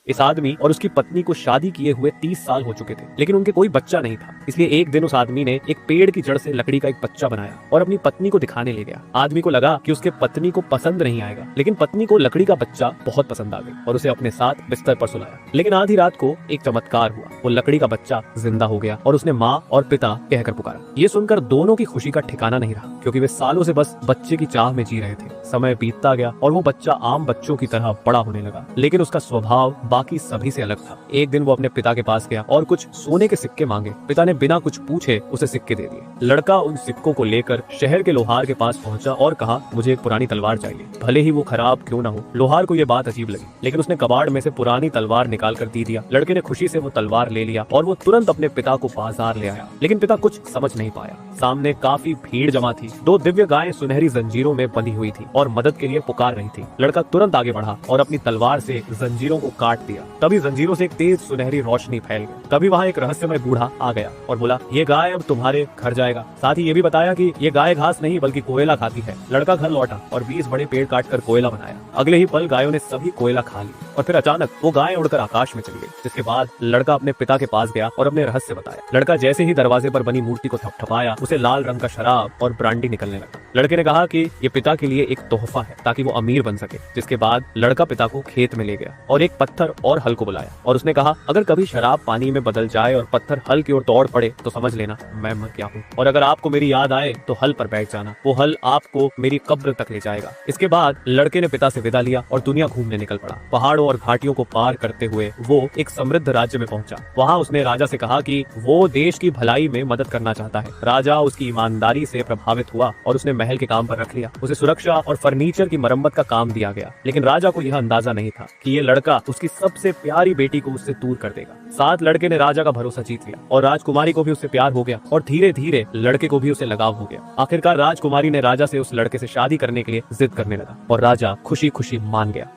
इस आदमी और उसकी पत्नी को शादी किए हुए 30 साल हो चुके थे, लेकिन उनके कोई बच्चा नहीं था। इसलिए एक दिन उस आदमी ने एक पेड़ की जड़ से लकड़ी का एक बच्चा बनाया और अपनी पत्नी को दिखाने ले गया। आदमी को लगा कि उसके पत्नी को पसंद नहीं आएगा, लेकिन पत्नी को लकड़ी का बच्चा बहुत पसंद आ गया और उसे अपने साथ बिस्तर पर सुलाया। लेकिन आधी रात को एक चमत्कार हुआ, वो लकड़ी का बच्चा जिंदा हो गया और उसने माँ और पिता कहकर पुकारा। ये सुनकर दोनों की खुशी का ठिकाना नहीं रहा, क्योंकि वे सालों से बस बच्चे की चाह में जी रहे थे। समय बीतता गया और वो बच्चा आम बच्चों की तरह बड़ा होने लगा, लेकिन उसका स्वभाव बाकी सभी से अलग था। एक दिन वो अपने पिता के पास गया और कुछ सोने के सिक्के मांगे। पिता ने बिना कुछ पूछे उसे सिक्के दे दिए। लड़का उन सिक्कों को लेकर शहर के लोहार के पास पहुंचा और कहा, मुझे एक पुरानी तलवार चाहिए, भले ही वो खराब क्यों ना हो। लोहार को ये बात अजीब लगी, लेकिन उसने कबाड़ में से पुरानी तलवार निकाल कर दे दिया। लड़के ने खुशी से वो तलवार ले लिया और वो तुरंत अपने पिता को बाजार ले आया, लेकिन पिता कुछ समझ नहीं पाया। सामने काफी भीड़ जमा थी। 2 दिव्य गायें सुनहरी जंजीरों में बंधी हुई थी और मदद के लिए पुकार रही थी। लड़का तुरंत आगे बढ़ा और अपनी तलवार से जंजीरों को काट दिया। तभी जंजीरों से एक तेज सुनहरी रोशनी फैल गई। तभी वहाँ एक रहस्यमय बूढ़ा आ गया और बोला, ये गाय अब तुम्हारे घर जाएगा। साथ ही ये भी बताया कि ये गाय घास नहीं बल्कि कोयला खाती है। लड़का घर लौटा और 20 बड़े पेड़ काटकर कोयला बनाया। अगले ही पल गायों ने सभी कोयला खा लिया और फिर अचानक वो गाय उड़कर आकाश में चली गई। जिसके बाद लड़का अपने पिता के पास गया और अपने रहस्य बताया। लड़का जैसे ही दरवाजे पर बनी मूर्ति को थपथपाया, उसे लाल रंग का शराब और ब्रांडी निकलने लगा। लड़के ने कहा कि ये पिता के लिए एक तोहफा है ताकि वो अमीर बन सके। जिसके बाद लड़का पिता को खेत में ले गया और एक पत्थर और हल को बुलाया और उसने कहा, अगर कभी शराब पानी में बदल जाए और पत्थर हल की ओर दौड़ पड़े तो समझ लेना मैं मर गया हूँ, और अगर आपको मेरी याद आए तो हल पर बैठ जाना, वो हल आपको मेरी कब्र तक ले जाएगा। इसके बाद लड़के ने पिता से विदा लिया और दुनिया घूमने निकल पड़ा। पहाड़ों और घाटियों को पार करते हुए वो एक समृद्ध राज्य में पहुंचा। वहाँ उसने राजा से कहा कि वो देश की भलाई में मदद करना चाहता है। राजा उसकी ईमानदारी से प्रभावित हुआ और उसने महल के काम पर रख लिया। उसे सुरक्षा और फर्नीचर की मरम्मत का काम दिया गया, लेकिन राजा को यह अंदाजा नहीं था कि ये लड़का उसकी सबसे प्यारी बेटी को उससे दूर कर देगा। साथ लड़के ने राजा का भरोसा जीत लिया और राजकुमारी को भी उससे प्यार हो गया और धीरे धीरे लड़के को भी उसे लगाव हो गया। आखिरकार राजकुमारी ने राजा से उस लड़के से शादी करने के लिए जिद करने लगा और राजा खुशी खुशी मान गया।